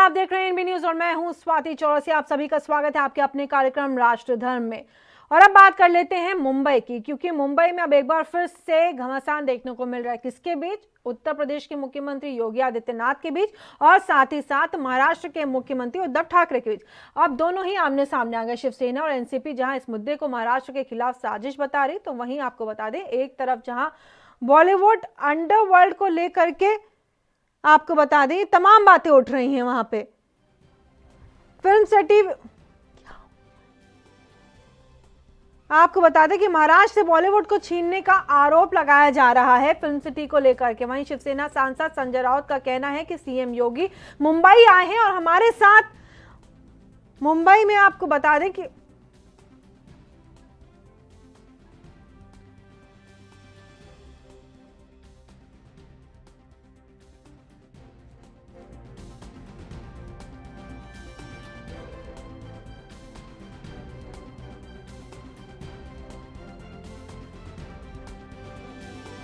आप देख रहे हैं एनबी न्यूज और मैं हूं स्वाति चौरसिया। आप सभी का स्वागत है आपके अपने कार्यक्रम राष्ट्र धर्म में। और अब बात कर लेते हैं मुंबई की, क्योंकि मुंबई में अब एक बार फिर से घमासान देखने को मिल रहा है। किसके बीच? उत्तर प्रदेश के मुख्यमंत्री योगी आदित्यनाथ के बीच और साथ ही साथ महाराष्ट्र के मुख्यमंत्री उद्धव ठाकरे के बीच। अब दोनों ही आमने सामने आ गए। शिवसेना और एनसीपी जहां इस मुद्दे को महाराष्ट्र के खिलाफ साजिश बता रही, तो वहीं आपको बता दें एक तरफ जहां बॉलीवुड अंडरवर्ल्ड को लेकर के आपको बता दें तमाम बातें उठ रही हैं। वहां पे फिल्म सिटी, आपको बता दें कि महाराष्ट्र से बॉलीवुड को छीनने का आरोप लगाया जा रहा है फिल्म सिटी को लेकर के। वहीं शिवसेना सांसद संजय राउत का कहना है कि सीएम योगी मुंबई आए हैं और हमारे साथ मुंबई में आपको बता दें कि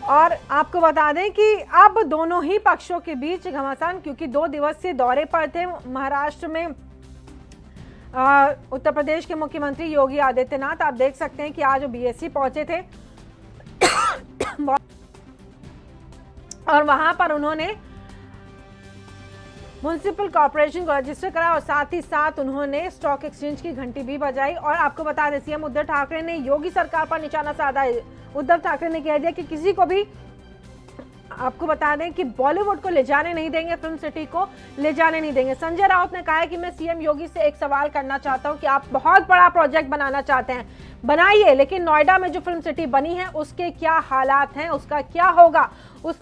और आपको बता दें कि अब दोनों ही पक्षों के बीच घमासान, क्योंकि 2 दिवसीय दौरे पर थे महाराष्ट्र में उत्तर प्रदेश के मुख्यमंत्री योगी आदित्यनाथ। आप देख सकते हैं कि आज बीएससी पहुंचे थे और वहां पर उन्होंने म्युनिसिपल कॉर्पोरेशन को रजिस्टर करा और साथ ही साथ उन्होंने स्टॉक एक्सचेंज की घंटी भी बजाई। और आपको बता दें सीएम उद्धव ठाकरे ने योगी सरकार पर निशाना साधा है। उद्धव ठाकरे ने कह दिया कि किसी को भी, आपको बता दें कि बॉलीवुड को ले जाने नहीं देंगे, फिल्म सिटी को ले जाने नहीं देंगे। संजय राउत ने कहा है कि मैं सीएम योगी से एक सवाल करना चाहता हूं कि आप बहुत बड़ा प्रोजेक्ट बनाना चाहते हैं, बनाइए, लेकिन नोएडा में जो फिल्म सिटी बनी है उसके क्या हालात हैं, उसका क्या होगा, उस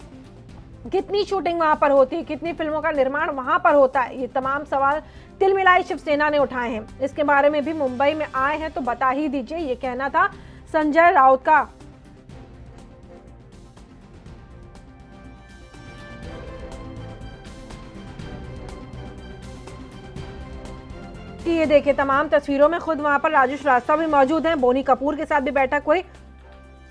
कितनी शूटिंग वहां पर होती है, कितनी फिल्मों का निर्माण वहां पर होता है। ये तमाम सवाल तिलमिलाई शिवसेना ने उठाए हैं। इसके बारे में भी मुंबई में आए हैं तो बता ही दीजिए, ये कहना था संजय राउत का। ये देखिए तमाम तस्वीरों में खुद वहां पर राजू श्रीवास्तव भी मौजूद हैं, बोनी कपूर के साथ भी बैठक हुई,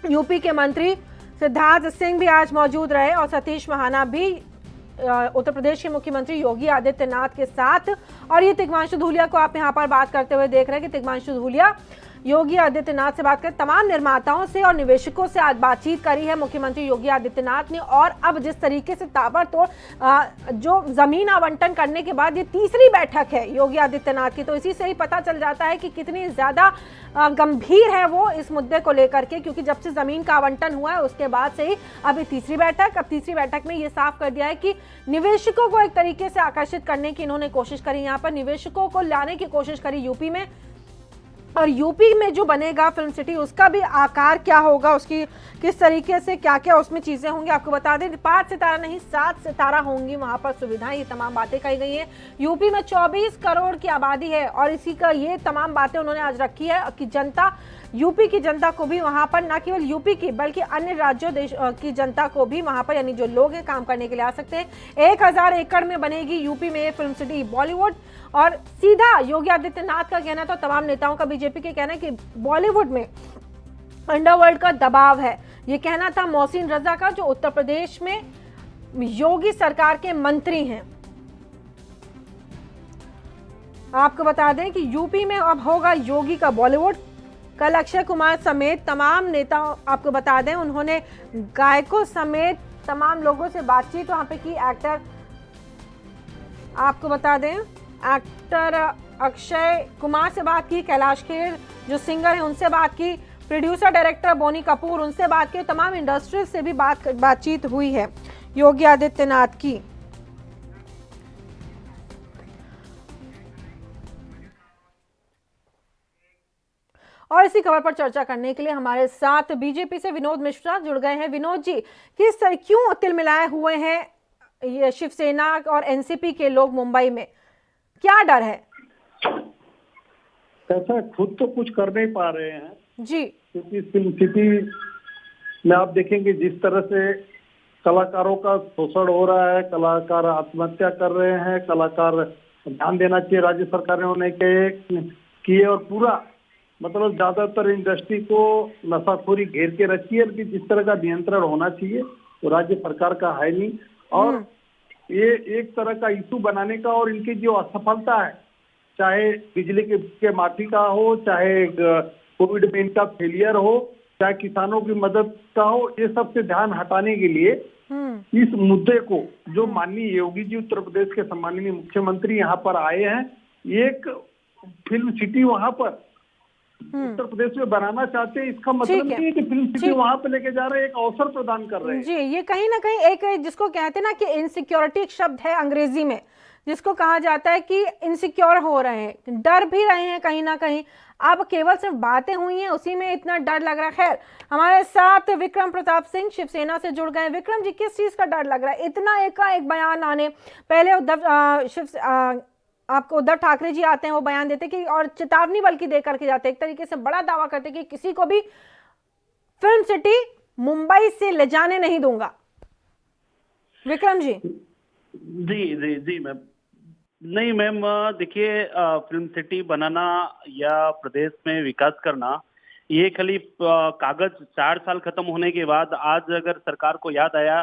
यूपी के मंत्री सिद्धार्थ सिंह भी आज मौजूद रहे और सतीश महाना भी उत्तर प्रदेश के मुख्यमंत्री योगी आदित्यनाथ के साथ। और ये तिग्मांशु धूलिया को आप यहाँ पर बात करते हुए देख रहे हैं कि तिग्मांशु धूलिया योगी आदित्यनाथ से बात करें। तमाम निर्माताओं से और निवेशकों से आज बातचीत करी है मुख्यमंत्री योगी आदित्यनाथ ने। और अब जिस तरीके से ताबड़तोड़ जो जमीन आवंटन करने के बाद ये तीसरी बैठक है योगी आदित्यनाथ की, तो इसी से ही पता चल जाता है कि कितनी ज्यादा गंभीर है वो इस मुद्दे को लेकर के, क्योंकि जब से जमीन का आवंटन हुआ है उसके बाद से ही अब तीसरी बैठक। अब तीसरी बैठक में ये साफ कर दिया है कि निवेशकों को एक तरीके से आकर्षित करने की इन्होंने कोशिश करी, यहाँ पर निवेशकों को लाने की कोशिश करी यूपी में। और यूपी में जो बनेगा फिल्म सिटी उसका भी आकार क्या होगा, उसकी किस तरीके से क्या क्या उसमें चीजें होंगी, आपको बता दें 5 सितारा नहीं 7 सितारा होंगी वहां पर सुविधाएं। ये तमाम बातें कही गई हैं। यूपी में 24 करोड़ की आबादी है और इसी का ये तमाम बातें उन्होंने आज रखी है कि जनता, यूपी की जनता को भी वहां पर, न केवल यूपी की बल्कि अन्य राज्यों देश की जनता को भी वहां पर, यानी जो लोग हैं काम करने के लिए आ सकते हैं। 1000 एकड़ में बनेगी यूपी में फिल्म सिटी बॉलीवुड। और सीधा योगी आदित्यनाथ का कहना, तो तमाम नेताओं का, बीजेपी के कहना है कि बॉलीवुड में अंडरवर्ल्ड का दबाव है। ये कहना था मोहसिन रजा का, जो उत्तर प्रदेश में योगी सरकार के मंत्री हैं। आपको बता दें कि यूपी में अब होगा योगी का बॉलीवुड। कल अक्षय कुमार समेत तमाम नेता, आपको बता दें उन्होंने गायकों समेत तमाम लोगों से बातचीत वहां पे की। एक्टर, आपको बता दें एक्टर अक्षय कुमार से बात की, कैलाश खेर जो सिंगर हैं उनसे बात की, प्रोड्यूसर डायरेक्टर बोनी कपूर उनसे बात की, तमाम इंडस्ट्री से भी बातचीत हुई है योगी आदित्यनाथ की। और इसी खबर पर चर्चा करने के लिए हमारे साथ बीजेपी से विनोद मिश्रा जुड़ गए हैं। विनोद जी, किस तरह क्यों तिलमिलाए हुए हैं ये शिवसेना और एनसीपी के लोग मुंबई में, क्या डर है? ऐसा खुद तो कुछ कर नहीं पा रहे हैं जी, क्योंकि फिल्म सिटी में आप देखेंगे जिस तरह से कलाकारों का शोषण हो रहा है, कलाकार आत्महत्या कर रहे हैं, कलाकार ध्यान देना चाहिए राज्य सरकार ने उन्हें किए और पूरा मतलब ज्यादातर इंडस्ट्री को नशाखोरी घेर के रखी है कि जिस तरह का नियंत्रण होना चाहिए तो राज्य सरकार का है नहीं। और ये एक तरह का इशू बनाने का, और इनकी जो असफलता है, चाहे बिजली के माफी का हो, चाहे कोविड में इनका फेलियर हो, चाहे किसानों की मदद का हो, ये सब से ध्यान हटाने के लिए इस मुद्दे को, जो माननीय योगी जी उत्तर प्रदेश के सम्माननीय मुख्यमंत्री यहाँ पर आए हैं, एक फिल्म सिटी वहां पर उत्तर प्रदेश में बनाना चाहते हैं, इसका मतलब नहीं है कि फिल्म सिटी वहां पे लेके जा रहे हैं, एक अवसर प्रदान कर रहे हैं। जी, ये कहीं ना कहीं एक, जिसको कहते हैं ना कि इनसिक्योरिटी एक शब्द है अंग्रेजी में, जिसको कहा जाता है कि इनसिक्योर हो रहे हैं, डर भी रहे हैं कहीं ना कहीं। अब केवल सिर्फ बातें हुई हैं, उसी में इतना डर लग रहा है। खैर, हमारे साथ विक्रम प्रताप सिंह शिवसेना से जुड़ गए। विक्रम जी, किस चीज का डर लग रहा है? इतना एक बयान आने, पहले आपको उद्धव ठाकरे जी आते हैं, वो बयान देते कि, और चेतावनी बल्कि दे करके जाते, एक तरीके से बड़ा दावा करते कि किसी को भी फिल्म सिटी मुंबई से ले जाने नहीं दूंगा। विक्रम जी। जी जी जी मैम, नहीं मैम, देखिए, फिल्म सिटी बनाना या प्रदेश में विकास करना, ये खाली कागज 4 साल खत्म होने के बाद आज अगर सरकार को याद आया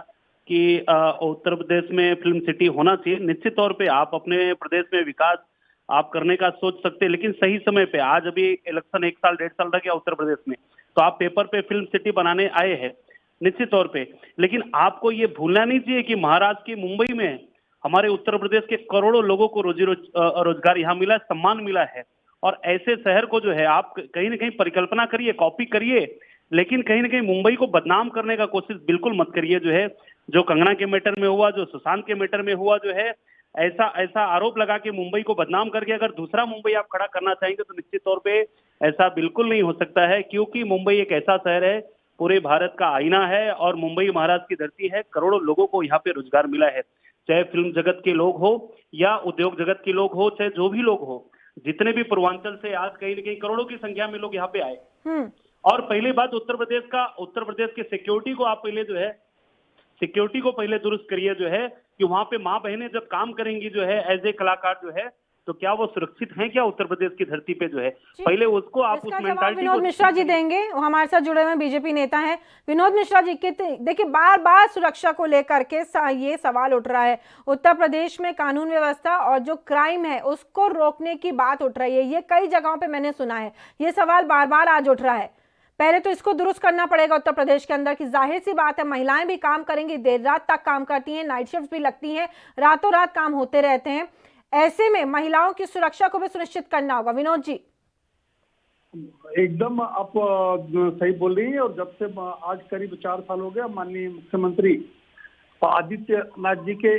कि उत्तर प्रदेश में फिल्म सिटी होना चाहिए, निश्चित तौर पे आप अपने प्रदेश में विकास आप करने का सोच सकते हैं, लेकिन सही समय पे। आज अभी इलेक्शन 1 साल 1.5 साल रह गया उत्तर प्रदेश में, तो आप पेपर पे फिल्म सिटी बनाने आए हैं निश्चित तौर पे, लेकिन आपको ये भूलना नहीं चाहिए कि महाराष्ट्र की मुंबई में हमारे उत्तर प्रदेश के करोड़ों लोगों को रोजगार यहाँ मिला, सम्मान मिला है। और ऐसे शहर को जो है आप कहीं ना कहीं परिकल्पना करिए, कॉपी करिए, लेकिन कहीं ना कहीं मुंबई को बदनाम करने का कोशिश बिल्कुल मत करिए। जो है, जो कंगना के मैटर में हुआ, जो सुशांत के मैटर में हुआ, जो है ऐसा ऐसा आरोप लगा के मुंबई को बदनाम करके अगर दूसरा मुंबई आप खड़ा करना चाहेंगे तो निश्चित तौर पे ऐसा बिल्कुल नहीं हो सकता है, क्योंकि मुंबई एक ऐसा शहर है, पूरे भारत का आईना है, और मुंबई महाराष्ट्र की धरती है। करोड़ों लोगों को यहाँ पे रोजगार मिला है, चाहे फिल्म जगत के लोग हो या उद्योग जगत के लोग हो, चाहे जो भी लोग हो, जितने भी पूर्वांचल से आज कहीं ना कहीं करोड़ों की संख्या में लोग यहाँ पे आए। और पहली बात, उत्तर प्रदेश के सिक्योरिटी को आप पहले जो है सिक्योरिटी को पहले दुरुस्त करिए, जो है कि वहां पे माँ बहनें जब काम करेंगी जो है एज ए कलाकार, जो है तो क्या वो सुरक्षित हैं क्या उत्तर प्रदेश की धरती पे? जो है पहले उसको आप उस मेंटालिटी को। विनोद मिश्रा जी देंगे, वो हमारे साथ जुड़े हुए बीजेपी नेता हैं। विनोद मिश्रा जी, देखिए बार बार सुरक्षा को लेकर के ये सवाल उठ रहा है, उत्तर प्रदेश में कानून व्यवस्था और जो क्राइम है उसको रोकने की बात उठ रही है, ये कई जगहों पे मैंने सुना है, ये सवाल बार बार आज उठ रहा है। पहले तो इसको दुरुस्त करना पड़ेगा उत्तर प्रदेश के अंदर, कि जाहिर सी बात है महिलाएं भी काम करेंगी, देर रात तक काम करती हैं, नाइट शिफ्ट भी लगती हैं, रातों रात काम होते रहते हैं, ऐसे में महिलाओं की सुरक्षा को भी सुनिश्चित करना होगा। विनोद जी। एकदम आप सही बोल रही हैं, और जब से आज करीब 4 साल हो गया माननीय मुख्यमंत्री आदित्यनाथ जी के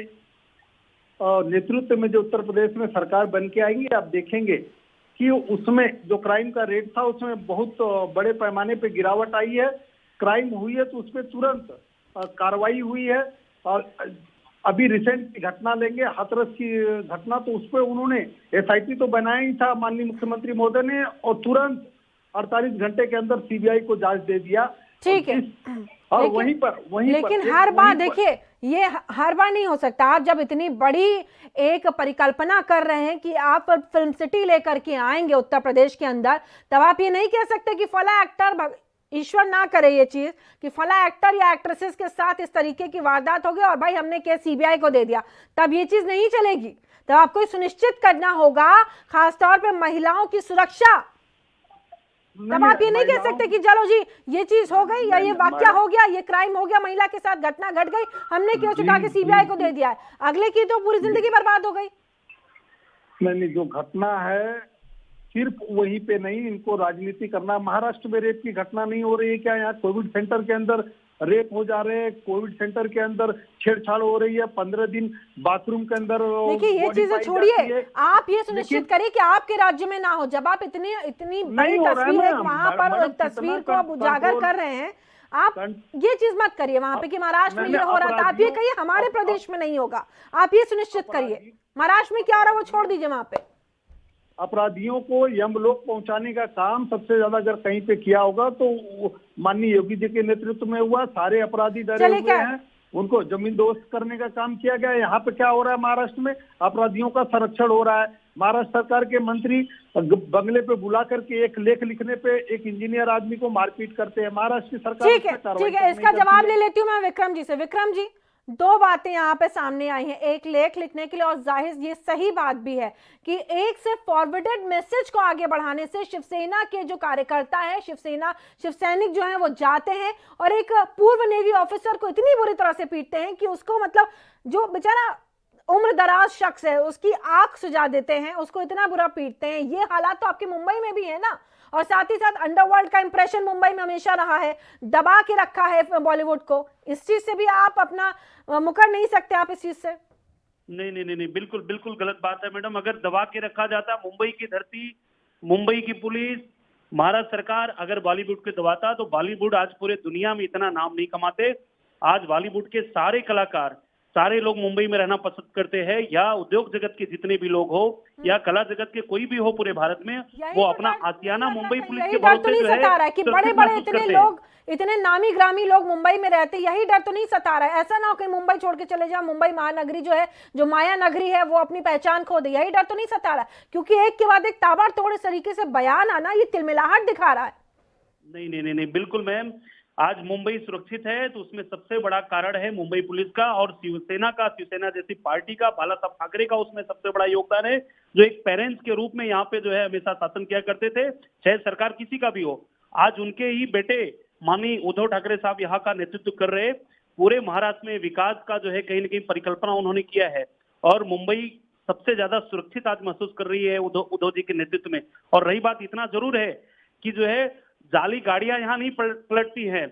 नेतृत्व में जो उत्तर प्रदेश में सरकार बन के आएंगी, आप देखेंगे कि उसमें जो क्राइम का रेट था उसमें बहुत बड़े पैमाने पे गिरावट आई है। क्राइम हुई है तो उस पर तुरंत कार्रवाई हुई है। और अभी रिसेंट की घटना लेंगे, हाथरस की घटना, तो उस पर उन्होंने SIT तो बनाया ही था माननीय मुख्यमंत्री महोदय ने, और तुरंत 48 घंटे के अंदर CBI को जांच दे दिया। ठीक है, और लेकिन हर बार देखिए, ये हर बार नहीं हो सकता। आप जब इतनी बड़ी एक परिकल्पना कर रहे हैं कि आप फिल्म सिटी लेकर के आएंगे उत्तर प्रदेश के अंदर, तब आप ये नहीं कह सकते कि फला एक्टर, ईश्वर ना करे ये चीज, कि फला एक्टर या एक्ट्रेसेस के साथ इस तरीके की वारदात हो गई और भाई हमने केस CBI को दे दिया, तब ये चीज नहीं चलेगी। तब आपको सुनिश्चित करना होगा खासतौर पर महिलाओं की सुरक्षा। तब आप ये नहीं कह सकते कि चलो जी ये चीज हो गई या ये वाकया हो गया, ये क्राइम हो गया, महिला के साथ घटना घट गई, हमने केस उठा के CBI को दे दिया है, अगले की तो पूरी जिंदगी बर्बाद हो गई। नहीं, जो घटना है सिर्फ वहीं पे नहीं, इनको राजनीति करना। महाराष्ट्र में रेप की घटना नहीं हो रही है क्या? यहाँ कोविड सेंटर के अंदर रेप हो जा रहे हैं, कोविड सेंटर के अंदर छेड़छाड़ हो रही है, 15 दिन बाथरूम के अंदर। देखिए ये चीजें छोड़िए, आप ये सुनिश्चित करिए कि आपके राज्य में ना हो। जब आप इतनी बड़ी तस्वीर वहां पर तस्वीर को आप उजागर कर रहे हैं, आप ये चीज मत करिए वहां पे कि महाराष्ट्र में ये हो रहा था, आप ये कहिए हमारे प्रदेश में नहीं होगा। आप ये सुनिश्चित करिए महाराष्ट्र में क्या हो रहा है वो छोड़ दीजिए। वहां पे अपराधियों को यमलोक पहुंचाने का काम सबसे ज्यादा अगर कहीं पे किया होगा तो माननीय योगी जी के नेतृत्व में हुआ। सारे अपराधी डरे हुए हैं, उनको जमींदोस्त करने का काम किया गया। यहाँ पे क्या हो रहा है? महाराष्ट्र में अपराधियों का संरक्षण हो रहा है। महाराष्ट्र सरकार के मंत्री बंगले पे बुला करके एक लेख लिखने पे एक इंजीनियर आदमी को मारपीट करते हैं। महाराष्ट्र की सरकार ठीक है, इसका जवाब ले लेती हूँ मैं विक्रम जी से। विक्रम जी, दो बातें यहाँ पे सामने आई हैं, एक लेख लिखने के लिए और जाहिर ये सही बात भी है कि एक से फॉरवर्डेड मैसेज को आगे बढ़ाने से शिवसेना के जो कार्यकर्ता है, शिव सैनिक जो है वो जाते हैं और एक पूर्व नेवी ऑफिसर को इतनी बुरी तरह से पीटते हैं कि उसको मतलब जो बेचारा उम्र दराज शख्स है उसकी आंख सुझा देते हैं, उसको इतना बुरा पीटते हैं। ये हालात तो आपके मुंबई में भी है ना। और साथ ही साथ अंडरवर्ल्ड का इंप्रेशन मुंबई में हमेशा रहा है, दबा के रखा है बॉलीवुड को। इस चीज से भी आप अपना मुकर नहीं सकते आप इस चीज से। नहीं नहीं नहीं नहीं, बिल्कुल बिल्कुल गलत बात है मैडम। अगर दबा के रखा जाता, मुंबई की धरती, मुंबई की पुलिस, महाराष्ट्र सरकार अगर बॉलीवुड को दबाता तो बॉलीवुड आज पूरे दुनिया में इतना नाम नहीं कमाते। आज बॉलीवुड के सारे कलाकार, सारे लोग मुंबई में रहना पसंद करते हैं, या उद्योग जगत के जितने भी लोग हो या कला जगत के कोई भी हो पूरे भारत में, वो अपना आशियाना मुंबई पुलिस के डर तो नहीं सता रहा है कि बड़े बड़े इतने लोग, इतने नामी ग्रामी लोग मुंबई में रहते, यही डर तो नहीं सता रहा है? ऐसा ना हो कि मुंबई छोड़ के चले जाओ, मुंबई महानगरी जो है, जो माया नगरी है, वो अपनी पहचान खो दे, यही डर तो नहीं सता रहा? क्योंकि एक के बाद एक ताबड़तोड़ इस तरीके से बयान आना, ये तिलमिलाहट दिखा रहा है। नहीं नहीं नहीं नहीं, बिल्कुल मैम। आज मुंबई सुरक्षित है तो उसमें सबसे बड़ा कारण है मुंबई पुलिस का और शिवसेना का, शिवसेना जैसी पार्टी का, बाला साहब ठाकरे का उसमें सबसे बड़ा योगदान है, जो एक पेरेंट्स के रूप में यहाँ पे जो है हमेशा शासन किया करते थे, चाहे सरकार किसी का भी हो। आज उनके ही बेटे माननीय उद्धव ठाकरे साहब यहाँ का नेतृत्व कर रहे, पूरे महाराष्ट्र में विकास का जो है कहीं न कहीं परिकल्पना उन्होंने किया है और मुंबई सबसे ज्यादा सुरक्षित आज महसूस कर रही है उद्धव जी के नेतृत्व में। और रही बात, इतना जरूर है कि जो है जाली गाड़ियां यहाँ नहीं पलटती हैं,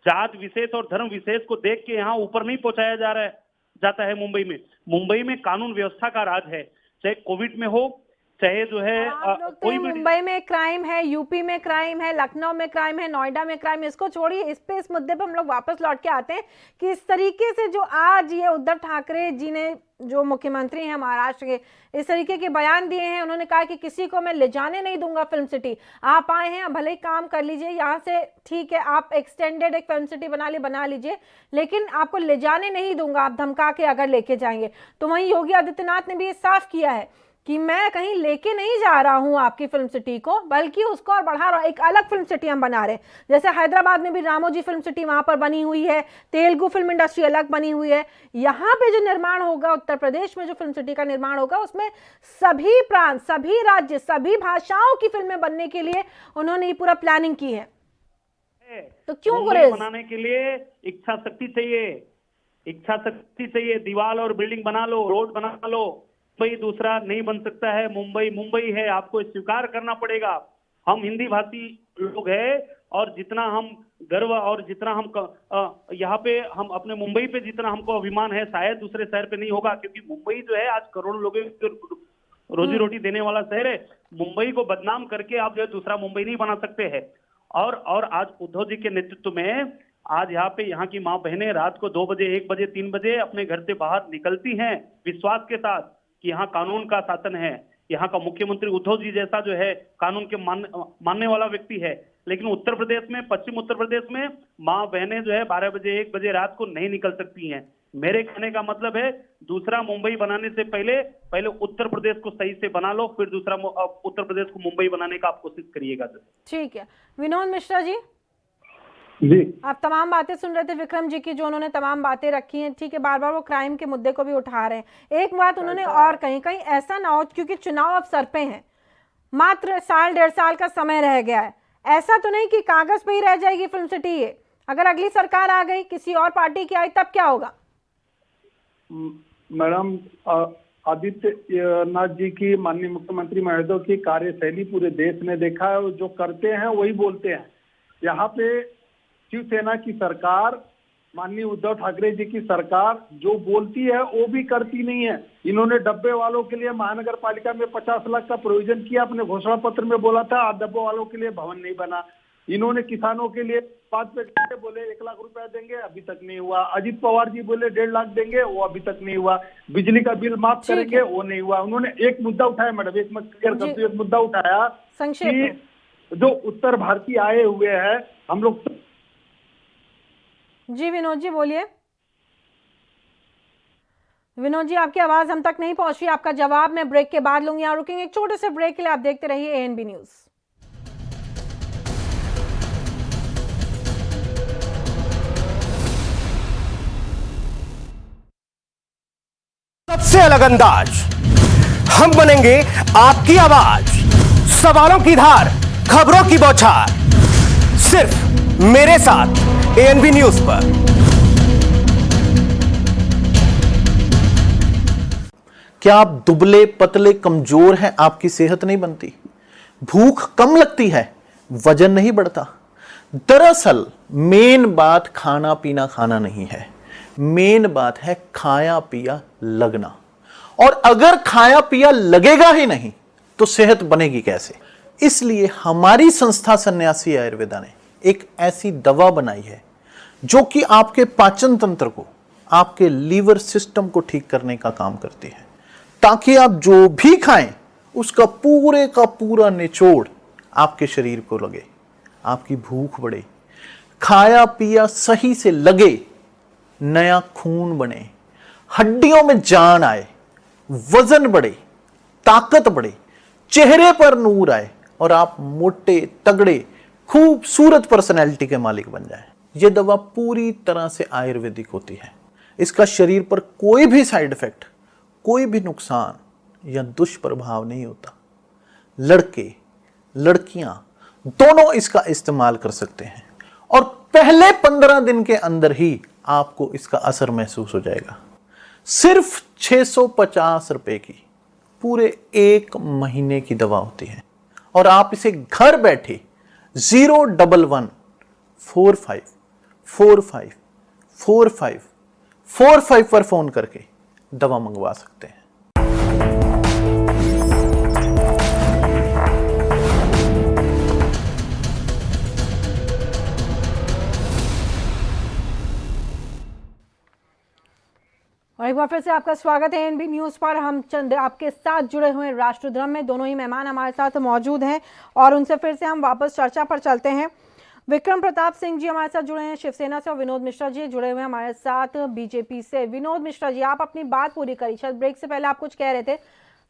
जात विशेष और धर्म विशेष को देख के यहाँ ऊपर नहीं पहुंचाया जाता है मुंबई में। मुंबई में कानून व्यवस्था का राज है, चाहे कोविड में हो, चाहे जो है कोई भी। मुंबई में क्राइम है, यूपी में क्राइम है, लखनऊ में क्राइम है, नोएडा में क्राइम है, इसको छोड़िए, इस मुद्दे पे हम लोग वापस लौट के आते हैं कि इस तरीके से जो आज ये उद्धव ठाकरे जी ने, जो मुख्यमंत्री हैं महाराष्ट्र के, इस तरीके के बयान दिए हैं। उन्होंने कहा कि किसी को मैं ले जाने नहीं दूंगा फिल्म सिटी, आप आए हैं भले ही काम कर लीजिए यहाँ से, ठीक है आप एक्सटेंडेड एक फिल्म सिटी बना लीजिए, लेकिन आपको ले जाने नहीं दूंगा, आप धमका के अगर लेके जाएंगे। तो वहीं योगी आदित्यनाथ ने भी ये साफ किया है कि मैं कहीं लेके नहीं जा रहा हूं आपकी फिल्म सिटी को, बल्कि उसको और बढ़ा रहा हूं, एक अलग फिल्म सिटी हम बना रहे हैं। जैसे हैदराबाद में भी रामोजी फिल्म सिटी वहां पर बनी हुई है, तेलुगु फिल्म इंडस्ट्री अलग बनी हुई है। यहाँ पे जो निर्माण होगा, उत्तर प्रदेश में जो फिल्म सिटी का निर्माण होगा, उसमें सभी प्रांत, सभी राज्य, सभी भाषाओं की फिल्में बनने के लिए उन्होंने ये पूरा प्लानिंग की है। तो क्यों गुरेज? बनाने के लिए इच्छा शक्ति चाहिए, इच्छा शक्ति चाहिए। दीवार और बिल्डिंग बना लो, रोड बना लो, मुंबई दूसरा नहीं बन सकता है। मुंबई मुंबई है, आपको स्वीकार करना पड़ेगा। हम हिंदी भाषी लोग हैं और जितना हम गर्व और जितना हम यहाँ पे हम अपने मुंबई पे जितना हमको अभिमान है, शायद दूसरे शहर पे नहीं होगा, क्योंकि मुंबई जो है आज करोड़ों लोगों को रोजी रोटी देने वाला शहर है। मुंबई को बदनाम करके आप जो है दूसरा मुंबई नहीं बना सकते हैं। और आज उद्धव जी के नेतृत्व में आज यहाँ पे यहाँ की माँ बहनें रात को 2 बजे, 1 बजे, 3 बजे अपने घर से बाहर निकलती हैं विश्वास के साथ कि यहाँ कानून का शासन है। यहाँ का मुख्यमंत्री उद्धव जी जैसा जो है कानून के मानने वाला व्यक्ति है। लेकिन उत्तर प्रदेश में, पश्चिम उत्तर प्रदेश में माँ बहनें जो है 12 बजे, 1 बजे रात को नहीं निकल सकती हैं। मेरे कहने का मतलब है, दूसरा मुंबई बनाने से पहले उत्तर प्रदेश को सही से बना लो, फिर दूसरा उत्तर प्रदेश को मुंबई बनाने का आप कोशिश करिएगा। ठीक है विनोद मिश्रा जी, जी आप तमाम बातें सुन रहे थे विक्रम जी की, जो उन्होंने तमाम बातें रखी हैं। ठीक है, बार बार वो क्राइम के मुद्दे को भी उठा रहे हैं। एक बात उन्होंने और कहीं ऐसा ना हो, क्योंकि चुनाव अब सर पे हैं, मात्र 1.5 साल का समय रह गया है, ऐसा तो नहीं कि कागज पे ही रह जाएगी फिल्म सिटी ये। अगर अगली सरकार आ गई, किसी और पार्टी की आई, तब क्या होगा? मैडम, आदित्यनाथ जी की, माननीय मुख्यमंत्री महोदय की कार्यशैली पूरे देश ने देखा है। जो करते हैं वही बोलते हैं। यहाँ पे शिवसेना की सरकार, माननीय उद्धव ठाकरे जी की सरकार जो बोलती है वो भी करती नहीं है। इन्होंने डब्बे वालों के लिए महानगर पालिका में 50 लाख का प्रोविजन किया, अपने घोषणा पत्र में बोला था डब्बे वालों के लिए भवन नहीं बना। इन्होंने किसानों के लिए बात पे बोले 1 लाख रुपया देंगे, अभी तक नहीं हुआ। अजित पवार जी बोले 1.5 लाख देंगे, वो अभी तक नहीं हुआ। बिजली का बिल माफ करेंगे, वो नहीं हुआ। उन्होंने एक मुद्दा उठाया मैडम, एक मुद्दा उठाया कि जो उत्तर भारतीय आए हुए हैं हम लोग। जी विनोद जी बोलिए। विनोद जी, आपकी आवाज हम तक नहीं पहुंच रही, आपका जवाब मैं ब्रेक के बाद लूंगी। यहाँ रुकेंगे एक छोटे से ब्रेक के लिए, आप देखते रहिए एएनबी न्यूज। सच से अलग अंदाज। हम बनेंगे आपकी आवाज, सवालों की धार, खबरों की बौछार, सिर्फ मेरे साथ एएनबी न्यूज पर। क्या आप दुबले पतले कमजोर हैं, आपकी सेहत नहीं बनती, भूख कम लगती है, वजन नहीं बढ़ता? दरअसल मेन बात खाना पीना खाना नहीं है, मेन बात है खाया पिया लगना। और अगर खाया पिया लगेगा ही नहीं तो सेहत बनेगी कैसे? इसलिए हमारी संस्था सन्यासी आयुर्वेदा ने एक ऐसी दवा बनाई है जो कि आपके पाचन तंत्र को, आपके लीवर सिस्टम को ठीक करने का काम करती है, ताकि आप जो भी खाएं उसका पूरे का पूरा निचोड़ आपके शरीर को लगे, आपकी भूख बढ़े, खाया पिया सही से लगे, नया खून बने, हड्डियों में जान आए, वजन बढ़े, ताकत बढ़े, चेहरे पर नूर आए और आप मोटे तगड़े खूबसूरत पर्सनैलिटी के मालिक बन जाएं। यह दवा पूरी तरह से आयुर्वेदिक होती है। इसका शरीर पर कोई भी साइड इफेक्ट, कोई भी नुकसान या दुष्प्रभाव नहीं होता। लड़के लड़कियां दोनों इसका इस्तेमाल कर सकते हैं और पहले 15 दिन के अंदर ही आपको इसका असर महसूस हो जाएगा। सिर्फ 650 रुपए की पूरे 1 महीने की दवा होती है और आप इसे घर बैठे 01145454545 पर फोन करके दवा मंगवा सकते हैं। और एक बार फिर से आपका स्वागत है एएनबी न्यूज पर। हम चंद आपके साथ जुड़े हुए हैं राष्ट्रधर्म में। दोनों ही मेहमान हमारे साथ मौजूद हैं और उनसे फिर से हम वापस चर्चा पर चलते हैं। विक्रम प्रताप सिंह जी हमारे साथ जुड़े हैं शिवसेना से और विनोद मिश्रा जी जुड़े हुए हैं हमारे साथ बीजेपी से। विनोद मिश्रा जी, आप अपनी बात पूरी करिए। शायद ब्रेक से पहले आप कुछ कह रहे थे,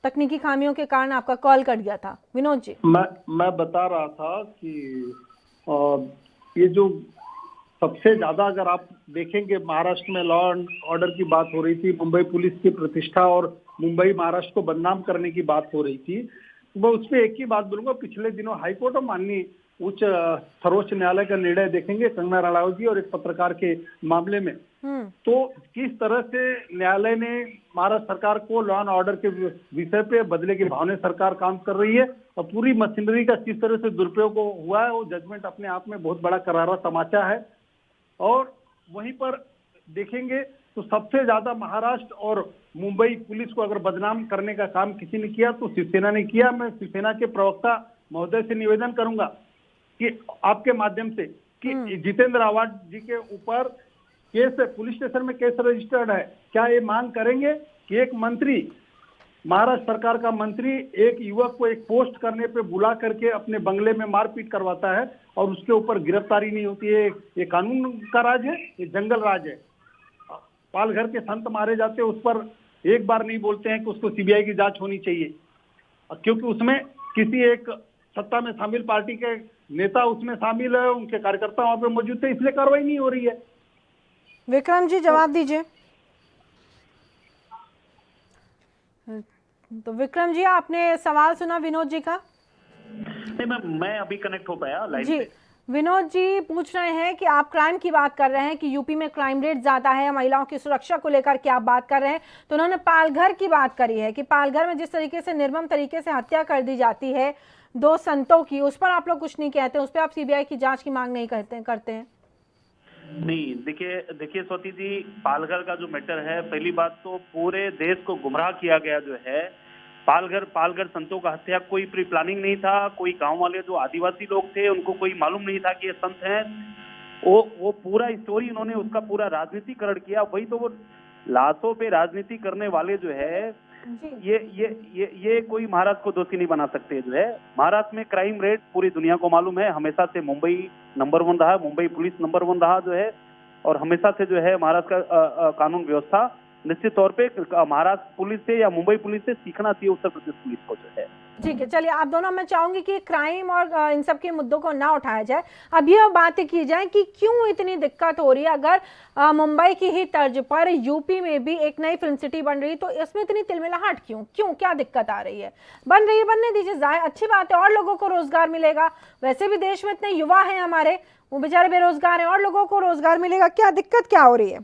तकनीकी खामियों के कारण आपका कॉल कट गया था। विनोद जी। मैं बता रहा था कि ये जो सबसे ज्यादा अगर आप देखेंगे महाराष्ट्र में लॉ एंड ऑर्डर की बात हो रही थी, मुंबई पुलिस की प्रतिष्ठा और मुंबई महाराष्ट्र को बदनाम करने की बात हो रही थी। मैं उस पर एक ही बात बोलूंगा, पिछले दिनों हाईकोर्ट और माननीय उच्च सर्वोच्च न्यायालय का निर्णय देखेंगे कंगना रणावत जी और एक पत्रकार के मामले में, तो किस तरह से न्यायालय ने महाराष्ट्र सरकार को लॉ एंड ऑर्डर के विषय पे बदले की भावना सरकार काम कर रही है और पूरी मशीनरी का किस तरह से दुरुपयोग हुआ है, वो जजमेंट अपने आप में बहुत बड़ा करारा तमाचा है। और वहीं पर देखेंगे तो सबसे ज्यादा महाराष्ट्र और मुंबई पुलिस को अगर बदनाम करने का काम किसी ने किया तो शिवसेना ने किया। मैं शिवसेना के प्रवक्ता महोदय से निवेदन करूंगा कि आपके माध्यम से कि जितेंद्र आवाड जी के ऊपर केस पुलिस स्टेशन में केस रजिस्टर्ड है, क्या ये मांग करेंगे कि एक मंत्री, महाराष्ट्र सरकार का मंत्री एक युवक को एक पोस्ट करने पे बुला करके अपने बंगले में मारपीट करवाता है और उसके ऊपर गिरफ्तारी नहीं होती है? ये कानून का राज है, ये जंगल राज है। पालघर के संत मारे जाते हैं, उस पर एक बार नहीं बोलते हैं कि उसको सीबीआई की जांच होनी चाहिए, क्योंकि उसमें किसी एक सत्ता में शामिल पार्टी के नेता उसमें शामिल है, उनके कार्यकर्ता वहां पे मौजूद थे, इसलिए कार्रवाई नहीं हो रही है। विक्रम जी जवाब दीजिए। तो विक्रम जी, आपने सवाल सुना विनोद जी का? नहीं, मैं अभी कनेक्ट हो पाया लाइन जी। पे। विनोद जी पूछ रहे हैं कि आप क्राइम की बात कर रहे हैं कि यूपी में क्राइम रेट ज्यादा है, महिलाओं की सुरक्षा को लेकर के आप बात कर रहे हैं, तो उन्होंने पालघर की बात करी है कि पालघर में जिस तरीके से निर्मम तरीके से हत्या कर दी जाती है 2 संतों की, उस पर आप लोग कुछ नहीं कहते, उस पर आप सीबीआई की जांच की मांग नहीं करते हैं। नहीं, देखिए स्वाति जी, पालघर का जो मैटर है, पहली बात तो पूरे देश को गुमराह किया गया जो है। पालघर संतों का हत्या कोई प्री प्लानिंग नहीं था। कोई गांव वाले जो आदिवासी लोग थे उनको कोई मालूम नहीं था कि ये संत हैं। वो पूरा स्टोरी उन्होंने उसका पूरा राजनीतिकरण किया। वही तो वो लाशों पे राजनीति करने वाले जो है ये कोई महाराष्ट्र को दोषी नहीं बना सकते। जो है महाराष्ट्र में क्राइम रेट पूरी दुनिया को मालूम है, हमेशा से मुंबई नंबर 1 रहा, मुंबई पुलिस नंबर 1 रहा जो है, और हमेशा से जो है महाराष्ट्र का कानून व्यवस्था निश्चित तौर पे महाराष्ट्र पुलिस से या मुंबई पुलिस से सीखना चाहिए उत्तर प्रदेश पुलिस को जो है। ठीक है, चलिए आप दोनों, मैं चाहूंगी कि क्राइम और इन सब के मुद्दों को ना उठाया जाए, अब ये बातें की जाए कि क्यों इतनी दिक्कत हो रही है। अगर मुंबई की ही तर्ज पर यूपी में भी एक नई फिल्म सिटी बन रही है तो इसमें इतनी तिलमिलाहट क्यों क्यों क्या दिक्कत आ रही है? बन रही है, बनने दीजिए, जाए, अच्छी बात है, और लोगों को रोजगार मिलेगा। वैसे भी देश में इतने युवा हैं हमारे, वो बेचारे बेरोजगार हैं, और लोगों को रोजगार मिलेगा, क्या दिक्कत क्या हो रही है?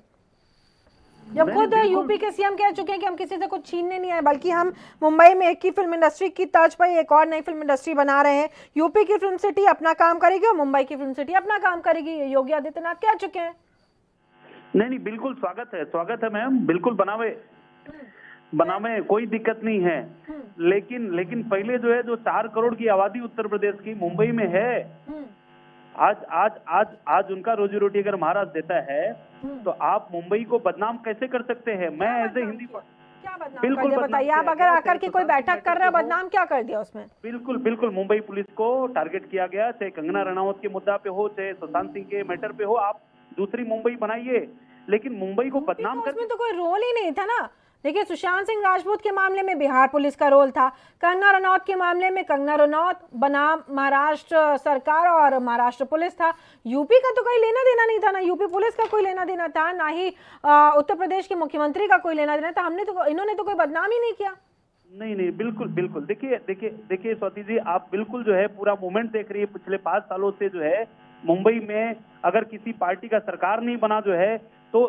जब खुद यूपी के सीएम कह चुके हैं कि हम किसी से कुछ छीनने नहीं आए, बल्कि हम मुंबई में एक ही फिल्म इंडस्ट्री की तर्ज पर एक और नई फिल्म इंडस्ट्री बना रहे हैं। यूपी की फिल्म सिटी अपना काम करेगी और मुंबई की फिल्म सिटी अपना काम करेगी, ये योगी आदित्यनाथ कह चुके हैं। नहीं, बिल्कुल स्वागत है मैम, बिल्कुल बनावे कोई दिक्कत नहीं है। लेकिन पहले जो है, जो 4 करोड़ की आबादी उत्तर प्रदेश की मुंबई में है, आज उनका रोजी रोटी अगर महाराष्ट्र देता है तो आप मुंबई को बदनाम कैसे कर सकते हैं? मैं एज ए हिंदी क्या बदनाम कर दिया बताइए? आप अगर आकर के कोई बैठक कर रहे हैं, बदनाम क्या कर दिया उसमें? बिल्कुल मुंबई पुलिस को टारगेट किया गया, चाहे कंगना रनावत के मुद्दा पे हो, चाहे सुशांत सिंह के मैटर पे हो। आप दूसरी मुंबई बनाइए, लेकिन मुंबई को बदनाम कर, उसमें तो कोई रोल ही नहीं था ना। देखिए, सुशांत सिंह राजपूत के मामले में बिहार पुलिस का रोल था, कंगना रनौत के मामले में कंगना रनौत बनाम महाराष्ट्र सरकार और महाराष्ट्र पुलिस था। यूपी का तो कोई लेना देना नहीं था ना, यूपी पुलिस का कोई लेना देना था, ना ही उत्तर प्रदेश के मुख्यमंत्री का कोई लेना देना था। इन्होंने तो कोई बदनाम ही नहीं किया। नहीं, बिल्कुल देखिए स्वाति जी, आप बिल्कुल जो है पूरा मूवमेंट देख रही है। पिछले 5 सालों से जो है मुंबई में अगर किसी पार्टी का सरकार नहीं बना जो है, तो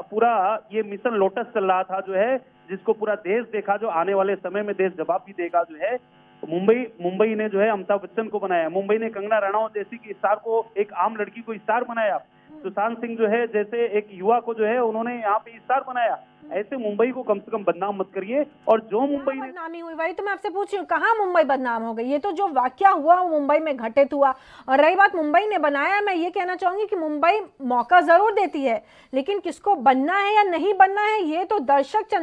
पूरा ये मिशन लोटस चल रहा था जो है, जिसको पूरा देश देखा, जो आने वाले समय में देश जवाब भी देगा जो है। मुंबई ने जो है अमिताभ बच्चन को बनाया, मुंबई ने कंगना रनावत जैसी की स्टार को, एक आम लड़की को स्टार बनाया, सुशांत सिंह जो है जैसे एक युवा को जो है उन्होंने यहाँ पे स्टार बनाया। ऐसे मुंबई को कम से कम बदनाम मत करिए। और जो मुंबई ने बदनामी हुई, वही तो मैं आपसे पूछ रही हूँ, कहाँ मुंबई बदनाम हो गई? ये तो जो वाकया हुआ वो मुंबई में घटित हुआ। और रही बात मुंबई ने बनाया, मैं ये कहना चाहूंगी कि मुंबई मौका जरूर देती है, लेकिन किसको बनना है या नहीं बनना है ये तो दर्शक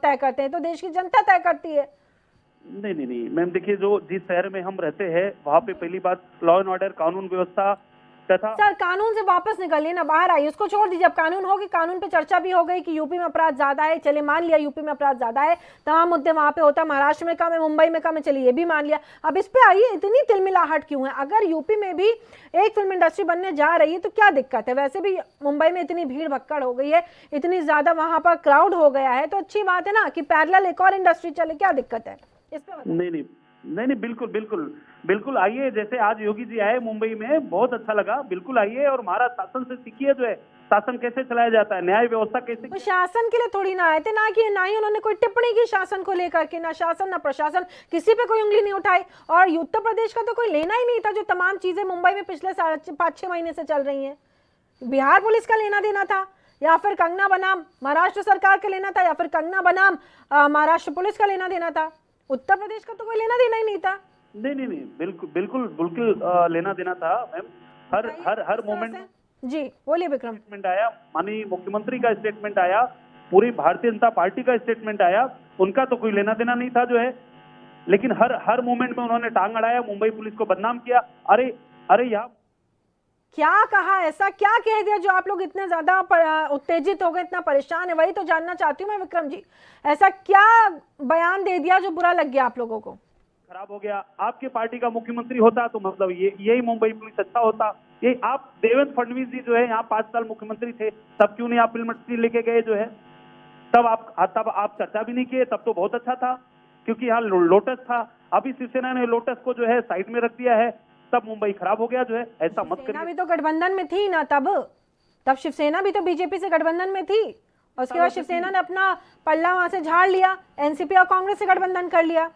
तय करते हैं, तो देश की जनता तय करती है। नहीं मैम, देखिए, जो जिस शहर में हम रहते हैं वहाँ पे पहली बात लॉ एंड ऑर्डर, कानून व्यवस्था तथा, सर कानून से वापस निकलिए ना, बाहर आइए, उसको छोड़ दीजिए। अब कानून होगी, कानून पे चर्चा भी हो गई कि यूपी में अपराध ज्यादा है, चलिए मान लिया यूपी में अपराध ज्यादा है, तमाम मुद्दे वहां पे होता है, महाराष्ट्र में कम है, मुंबई में कम है, चलिए ये भी मान लिया। अब इस पे आइए, इतनी तिलमिलाहट क्यों है? अगर यूपी में भी एक फिल्म इंडस्ट्री बनने जा रही है तो क्या दिक्कत है? वैसे भी मुंबई में इतनी भीड़ भक्कड़ हो गई है, इतनी ज्यादा वहां पर क्राउड हो गया है, तो अच्छी बात है ना कि पैरेलल एक और इंडस्ट्री चले, क्या दिक्कत है इस पे? नहीं, बिल्कुल आइए। जैसे आज योगी जी आए मुंबई में, बहुत अच्छा लगा, बिल्कुल आइए और महाराष्ट्र शासन से सीखिए जो है शासन कैसे चलाया जाता है, न्याय व्यवस्था कैसे। तो शासन के लिए थोड़ी ना आए थे, ना ही उन्होंने कोई टिप्पणी की शासन को लेकर के, ना शासन ना प्रशासन, किसी पे कोई उंगली नहीं उठाई। और उत्तर प्रदेश का तो कोई लेना ही नहीं था, जो तमाम चीजें मुंबई में पिछले 5-6 महीने से चल रही हैं। बिहार पुलिस का लेना देना था, या फिर कंगना बनाम महाराष्ट्र सरकार का लेना था, या फिर कंगना बनाम महाराष्ट्र पुलिस का लेना देना था। उत्तर प्रदेश का तो कोई लेना देना ही नहीं था। नहीं, बिल्कुल लेना देना था मैम। हर मोमेंट जी बोलिए विक्रम। स्टेटमेंट आया, माननीय मुख्यमंत्री का स्टेटमेंट आया, पूरी भारतीय जनता पार्टी का स्टेटमेंट आया, उनका तो कोई लेना देना नहीं था जो है। लेकिन हर मोमेंट में उन्होंने टांग अड़ाया, मुंबई पुलिस को बदनाम किया। अरे यहाँ क्या कहा, ऐसा क्या कह दिया जो आप लोग इतने ज्यादा उत्तेजित हो गए, इतना परेशान है? वही तो जानना चाहती हूँ मैं विक्रम जी, ऐसा क्या बयान दे दिया जो बुरा लग गया आप लोगों को? खराब हो गया। आपके पार्टी का मुख्यमंत्री होता तो मतलब यही मुंबई पुलिस अच्छा होता। ये आप देवेंद्र फडणवीस जी जो है यहाँ 5 साल मुख्यमंत्री थे, तब क्यों नहीं आप फिल्म इंडस्ट्री लेके गए जो है? तब आप चर्चा भी नहीं किए, तब तो बहुत अच्छा था, क्योंकि यहाँ लोटस था। अभी शिवसेना ने लोटस को जो है साइड में रख दिया है, तब मुंबई खराब हो गया जो है। ऐसा मत करिए। भी तो गठबंधन में थी ना, तब शिवसेना भी तो बीजेपी से गठबंधन में थी, और उसके बाद शिवसेना ने अपना पल्ला वहां से झाड़ लिया, एनसीपी और कांग्रेस से गठबंधन कर लिया।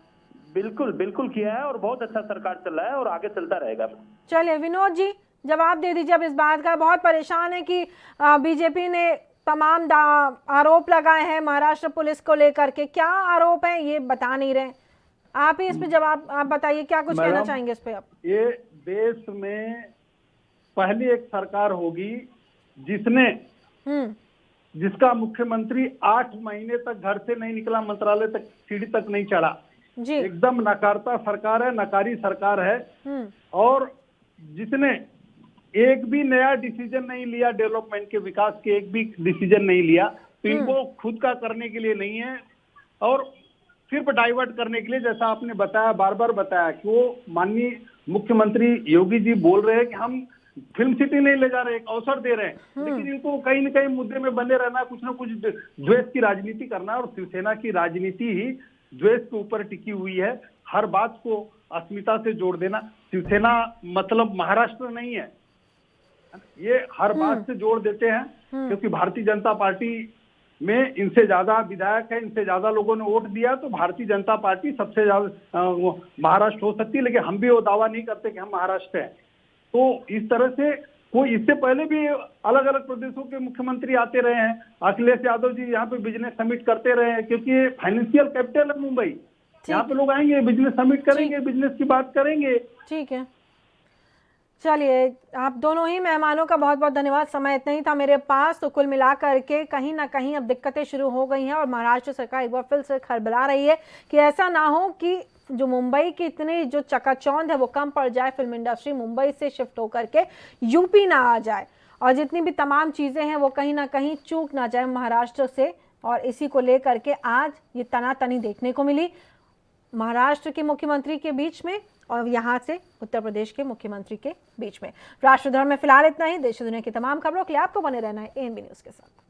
बिल्कुल किया है, और बहुत अच्छा सरकार चल रहा है और आगे चलता रहेगा। चलिए विनोद जी जवाब दे दीजिए अब इस बात का। बहुत परेशान है कि बीजेपी ने तमाम आरोप लगाए हैं महाराष्ट्र पुलिस को लेकर के, क्या आरोप है ये बता नहीं रहे, आप ही इस पे जवाब आप बताइए, क्या कुछ कहना चाहेंगे इस पे आप? ये देश में पहली एक सरकार होगी जिसका मुख्यमंत्री 8 महीने तक घर से नहीं निकला, मंत्रालय तक सीढ़ी तक नहीं चढ़ा। जी एकदम नकारता सरकार है, नकारी सरकार है। और जिसने एक भी नया डिसीजन नहीं लिया, डेवलपमेंट के विकास के एक भी डिसीजन नहीं लिया, तो इनको खुद का करने के लिए नहीं है। और सिर्फ डाइवर्ट करने के लिए, जैसा आपने बताया, बार बार बताया कि वो माननीय मुख्यमंत्री योगी जी बोल रहे हैं कि हम फिल्म सिटी नहीं ले जा रहे, एक अवसर दे रहे हैं, लेकिन इनको कहीं न कहीं मुद्दे में बने रहना, कुछ ना कुछ द्वेष की राजनीति करना, और शिवसेना की राजनीति ही द्वेष के ऊपर टिकी हुई है। हर बात को अस्मिता से जोड़ देना। शिवसेना मतलब महाराष्ट्र नहीं है, ये हर बात से जोड़ देते हैं, क्योंकि भारतीय जनता पार्टी में इनसे ज्यादा विधायक है, इनसे ज्यादा लोगों ने वोट दिया, तो भारतीय जनता पार्टी सबसे ज्यादा महाराष्ट्र हो सकती है, लेकिन हम भी वो दावा नहीं करते कि हम महाराष्ट्र हैं। तो इस तरह से कोई, इससे पहले भी अलग अलग प्रदेशों के मुख्यमंत्री आते रहे हैं। अखिलेश यादव जी यहाँ पे बिजनेस समिट करते रहे हैं, क्योंकि फाइनेंशियल कैपिटल है मुंबई, यहाँ पे लोग आएंगे, बिजनेस समिट करेंगे, बिजनेस की बात करेंगे। ठीक है, चलिए, आप दोनों ही मेहमानों का बहुत बहुत धन्यवाद। समय इतना ही था मेरे पास, तो कुल मिलाकर के कहीं ना कहीं अब दिक्कतें शुरू हो गई हैं और महाराष्ट्र सरकार एक बार फिर से खरबला रही है कि ऐसा ना हो कि जो मुंबई की इतनी जो चकाचौंध है वो कम पड़ जाए, फिल्म इंडस्ट्री मुंबई से शिफ्ट होकर के यूपी ना आ जाए, और जितनी भी तमाम चीज़ें हैं वो कहीं ना कहीं चूक ना जाए महाराष्ट्र से। और इसी को लेकर के आज ये तनातनी देखने को मिली महाराष्ट्र के मुख्यमंत्री के बीच में और यहाँ से उत्तर प्रदेश के मुख्यमंत्री के बीच में। राष्ट्रधर्म में फिलहाल इतना ही। देश दुनिया की तमाम खबरों के लिए आपको बने रहना है एएनबी न्यूज़ के साथ।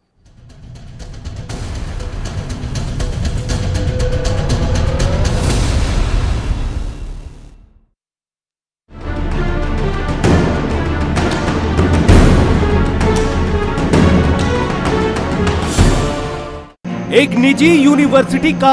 एक निजी यूनिवर्सिटी का